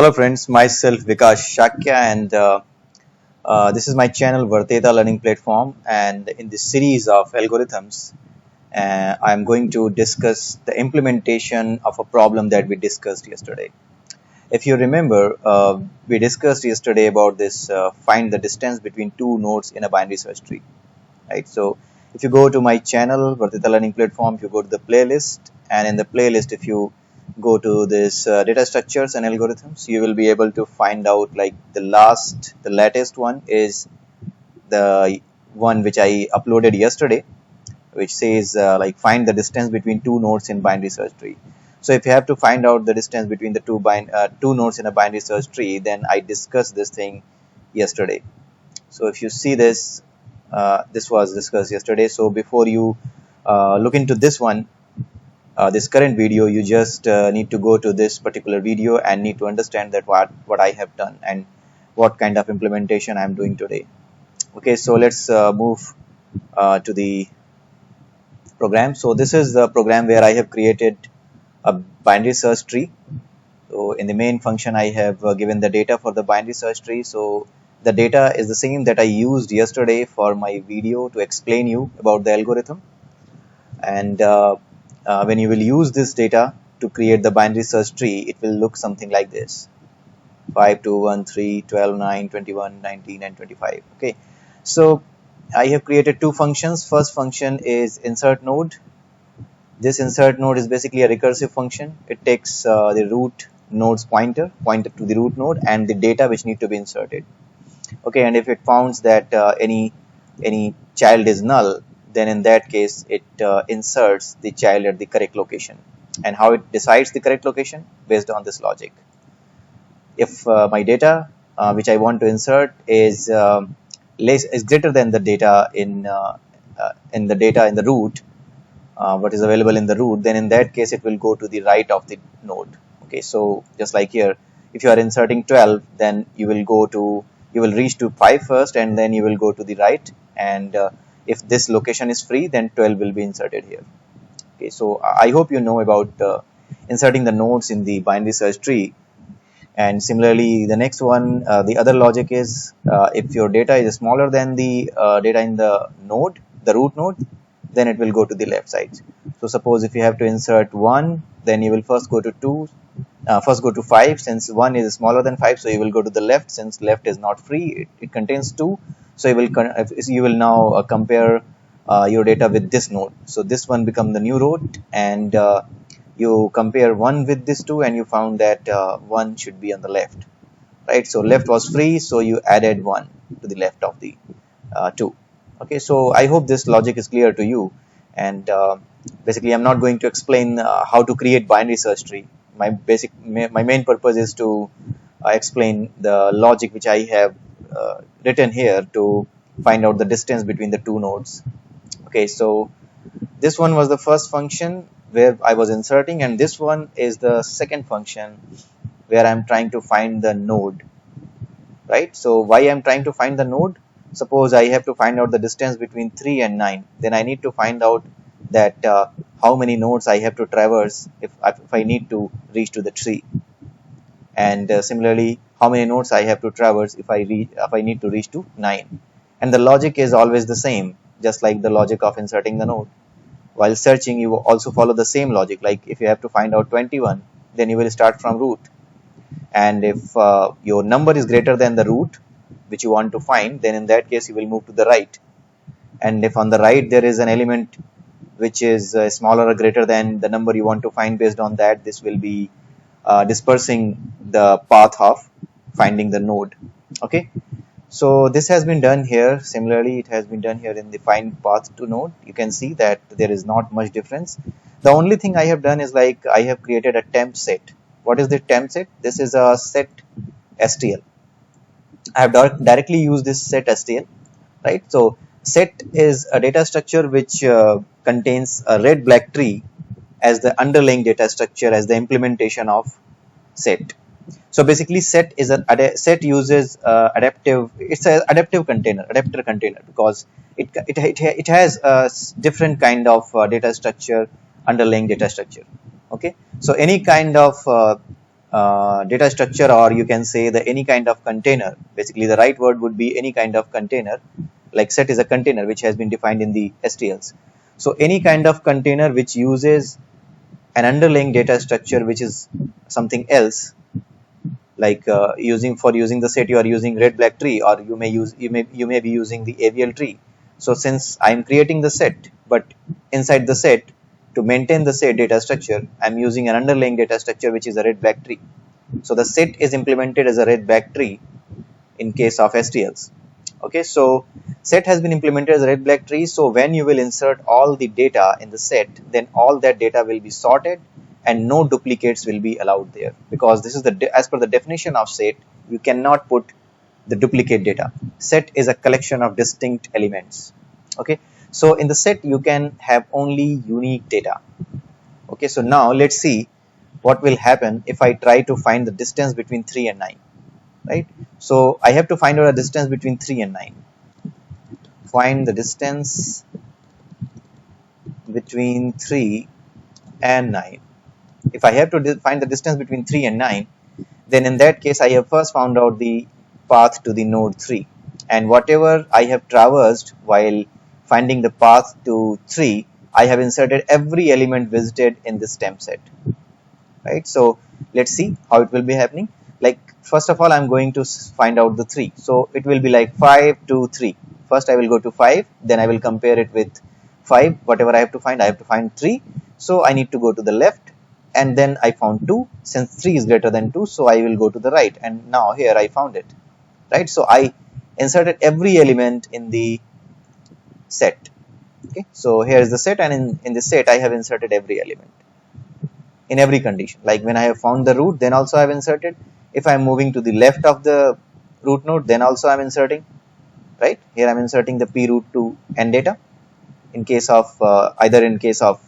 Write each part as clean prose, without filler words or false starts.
Hello friends, myself Vikas Shakya and this is my channel Varteta Learning Platform, and in this series of algorithms I'm going to discuss the implementation of a problem that we discussed yesterday. If you remember, we discussed yesterday about this find the distance between two nodes in a binary search tree, right? So if you go to my channel Varteta Learning Platform, you go to the playlist, and in the playlist if you go to this data structures and algorithms, you will be able to find out like the latest one is the one which I uploaded yesterday, which says like find the distance between two nodes in binary search tree. So if you have to find out the distance between the two nodes in a binary search tree, then I discussed this thing yesterday. So if you see this, this was discussed yesterday. So before you look into this one, this current video, you just need to go to this particular video and need to understand that what I have done and what kind of implementation I'm doing today. Okay, so let's move to the program. So this is the program where I have created a binary search tree. So in the main function, I have given the data for the binary search tree. So the data is the same that I used yesterday for my video to explain you about the algorithm. And when you will use this data to create the binary search tree, it will look something like this: 5, 2, 1, 3, 12, 9, 21, 19, and 25. Okay, so I have created two functions. First function is insert node. This insert node is basically a recursive function. It takes the root node's pointer to the root node and the data which need to be inserted. Okay, and if it finds that any child is null, then in that case it inserts the child at the correct location. And how it decides the correct location? Based on this logic. If my data which I want to insert is greater than the data in the root, what is available in the root, then in that case it will go to the right of the node. Okay, so just like here, if you are inserting 12, then you will reach to 5 first, and then you will go to the right, and if this location is free, then 12 will be inserted here. Okay, so I hope you know about inserting the nodes in the binary search tree. And similarly, the next one, the other logic is if your data is smaller than the data in the root node, then it will go to the left side. So suppose if you have to insert 1, then you will first go to 5, since 1 is smaller than 5, so you will go to the left, since left is not free, it contains 2. So you will now compare your data with this node. So this one become the new node, and you compare 1 with this 2, and you found that 1 should be on the left, right? So left was free, so you added 1 to the left of the 2. Okay, so I hope this logic is clear to you, and basically I'm not going to explain how to create binary search tree. My main purpose is to explain the logic which I have written here to find out the distance between the two nodes. Okay, so this one was the first function where I was inserting, and this one is the second function where I'm trying to find the node, right? So why I'm trying to find the node? Suppose I have to find out the distance between 3 and 9, then I need to find out that how many nodes I have to traverse if I need to reach to the tree, and similarly how many nodes I have to traverse if I need to reach to 9. And the logic is always the same, just like the logic of inserting the node. While searching, you also follow the same logic. Like if you have to find out 21, then you will start from root, and if your number is greater than the root which you want to find, then in that case you will move to the right. And if on the right there is an element which is smaller or greater than the number you want to find, based on that this will be dispersing the path of finding the node. Okay, so this has been done here. Similarly, it has been done here in the find path to node. You can see that there is not much difference. The only thing I have done is like I have created a temp set. What is the temp set? This is a set STL. I have directly used this set STL, right? So set is a data structure which contains a red black tree as the underlying data structure, as the implementation of set. So basically set uses it's an adapter container, because it has a different kind of data structure, underlying data structure. Okay, so any kind of data structure, or you can say the any kind of container. Basically the right word would be any kind of container. Like set is a container which has been defined in the STLs. So any kind of container which uses an underlying data structure which is something else, like using the set you are using red black tree, or you may be using the AVL tree. So since I am creating the set, but inside the set, to maintain the set data structure, I am using an underlying data structure which is a red black tree. So the set is implemented as a red black tree in case of STLs. Okay, so set has been implemented as a red black tree. So when you will insert all the data in the set, then all that data will be sorted and no duplicates will be allowed there, because this is the as per the definition of set, you cannot put the duplicate data. Set is a collection of distinct elements. Okay, so in the set you can have only unique data. Okay, so now let's see what will happen if I try to find the distance between 3 and 9. Right, so I have to find out a distance between 3 and 9. Find the distance between 3 and 9. If I have to find the distance between 3 and 9, then in that case I have first found out the path to the node 3, and whatever I have traversed while finding the path to 3, I have inserted every element visited in this temp set. Right, so let's see how it will be happening. Like first of all, I'm going to find out the 3, so it will be like 5 2 3. First I will go to 5, then I will compare it with 5. Whatever I have to find 3, so I need to go to the left, and then I found 2. Since 3 is greater than 2, so I will go to the right, and now here I found it. Right, so I inserted every element in the set. Okay, so here is the set, and in the set I have inserted every element in every condition. Like when I have found the root, then also I have inserted. If I am moving to the left of the root node, then also I am inserting. Right, here I am inserting the p root to n data in case of either in case of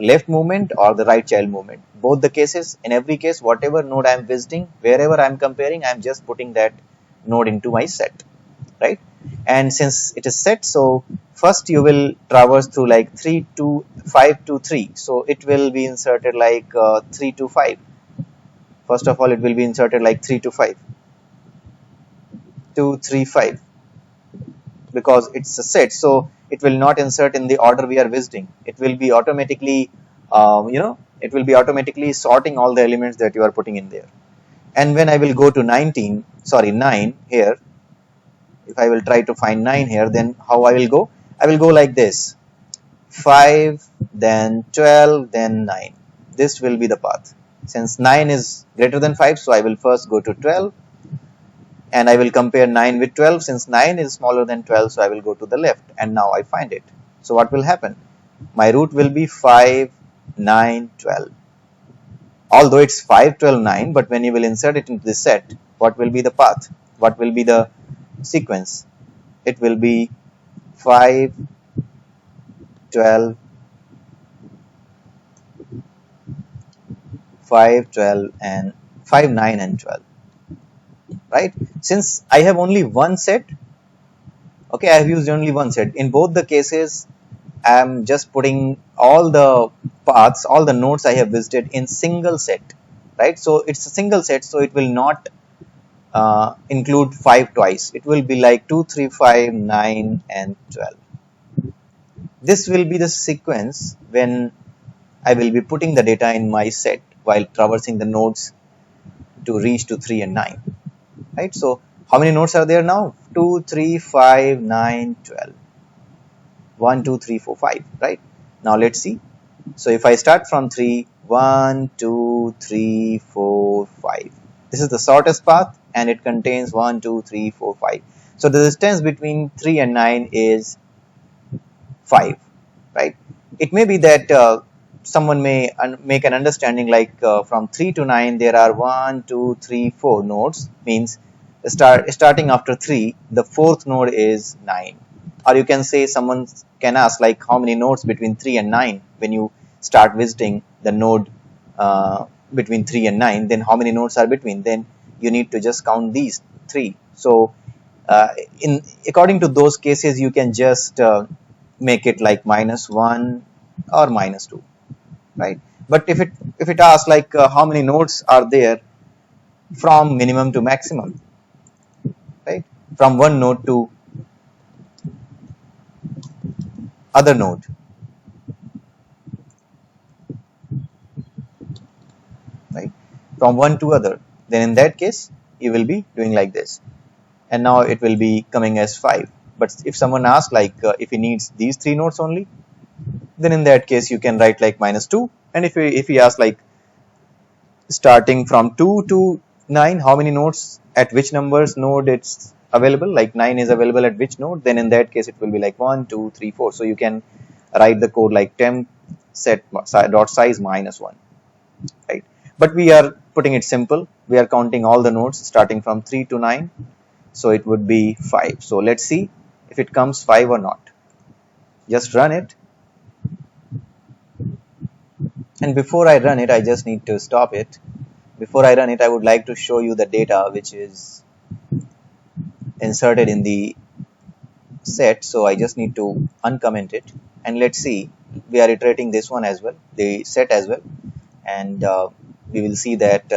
left movement or the right child movement. Both the cases, in every case, whatever node I am visiting, wherever I am comparing, I am just putting that node into my set. Right, and since it is set, so first you will traverse through like 3 to 5 to 3, so it will be inserted like 3 to 5. First of all, it will be inserted like 3 to 5, 2 3 5, because it's a set, so it will not insert in the order we are visiting. It will be automatically it will be automatically sorting all the elements that you are putting in there. And when I will go to 9 here, if I will try to find 9 here, then how I will go? I will go like this: 5, then 12, then 9. This will be the path. Since 9 is greater than 5, so I will first go to 12, and I will compare 9 with 12. Since 9 is smaller than 12, so I will go to the left, and now I find it. So what will happen? My root will be 5, 9, 12. Although it's 5, 12, 9, but when you will insert it into the set, what will be the path? What will be the sequence? It will be 5, 12, 5, 12, and 5, 9, and 12. Right? Since I have only one set, okay, I have used only one set. In both the cases, I am just putting all the paths, all the nodes I have visited in single set. Right? So it's a single set, so it will not include 5 twice. It will be like 2, 3, 5, 9, and 12. This will be the sequence when I will be putting the data in my set while traversing the nodes to reach to 3 and 9. Right, so how many nodes are there now? 2, 3, 5, 9, 12. 1, 2, 3, 4, 5. Right, now let's see. So if I start from 3, 1, 2, 3, 4, 5. This is the shortest path, and it contains 1, 2, 3, 4, 5. So the distance between 3 and 9 is 5. Right, it may be that someone may make an understanding like from 3 to 9 there are 1, 2, 3, 4 nodes, means starting after 3, the fourth node is 9. Or you can say, someone can ask like how many nodes between 3 and 9 when you start visiting the node between 3 and 9, then how many nodes are between? Then you need to just count these 3. So according to those cases, you can just make it like -1 or -2. Right, but if it asks like how many nodes are there from minimum to maximum, right? From one node to other node, right? From one to other. Then in that case, you will be doing like this. And now it will be coming as 5. But if someone asks like if he needs these 3 nodes only, then in that case you can write like -2. And if he asks like starting from 2 to 9, how many nodes at which numbers node it's available, like 9 is available at which node, then in that case it will be like 1 2 3 4. So you can write the code like temp set dot size -1, right? But we are putting it simple. We are counting all the nodes starting from 3 to 9, so it would be 5. So let's see if it comes 5 or not. Just run it. And before I run it, I just need to stop it. Before I run it, I would like to show you the data which is inserted in the set. So I just need to uncomment it, and let's see. We are iterating this one as well, the set as well, and we will see that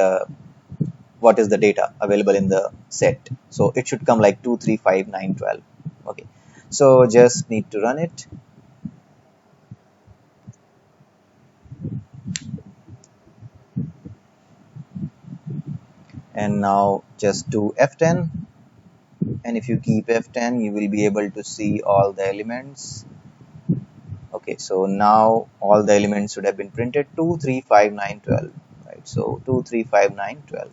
what is the data available in the set. So it should come like 2 3 5 9 12. Okay, so just need to run it. And now just do F10, and if you keep F10 you will be able to see all the elements. Okay, so now all the elements should have been printed 2 3 5 9 12, right? So 2 3 5 9 12,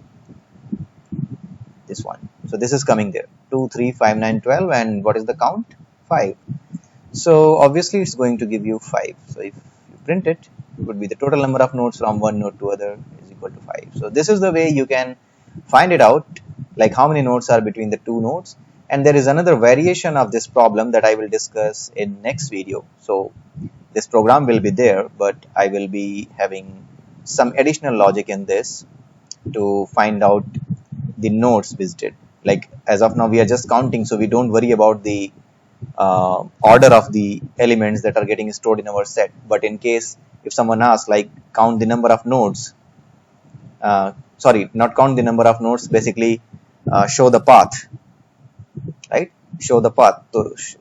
this one. So this is coming there 2 3 5 9 12, and what is the count? 5. So obviously it's going to give you 5. So if you print it, it would be the total number of nodes from one node to other is equal to 5. So this is the way you can find it out, like how many nodes are between the two nodes. And there is another variation of this problem that I will discuss in next video. So this program will be there, but I will be having some additional logic in this to find out the nodes visited. Like as of now we are just counting, so we don't worry about the order of the elements that are getting stored in our set. But in case if someone asks like count the number of nodes, sorry, not count the number of nodes, basically show the path, right? Show the path.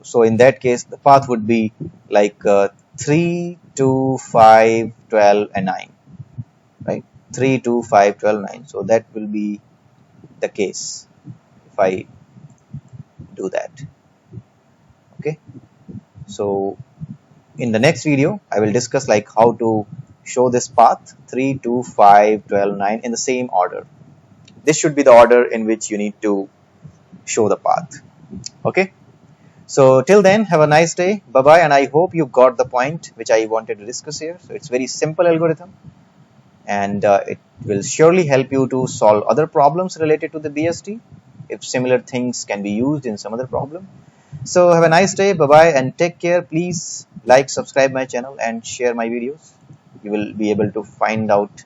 So in that case the path would be like 3 2 5 12 and 9, right? 3 2 5 12 9. So that will be the case if I do that. Okay, so in the next video I will discuss like how to show this path 3 2 5 12 9 in the same order. This should be the order in which you need to show the path. Okay, so till then, have a nice day. Bye bye. And I hope you got the point which I wanted to discuss here. So it's very simple algorithm, and it will surely help you to solve other problems related to the BST if similar things can be used in some other problem. So have a nice day. Bye bye and take care. Please like, subscribe my channel and share my videos. You will be able to find out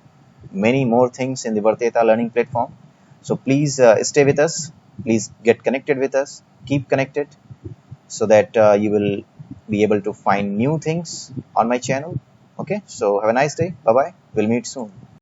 many more things in the Varteta learning platform. So please stay with us. Please get connected with us. Keep connected so that you will be able to find new things on my channel. Okay, so have a nice day. Bye bye. We'll meet soon.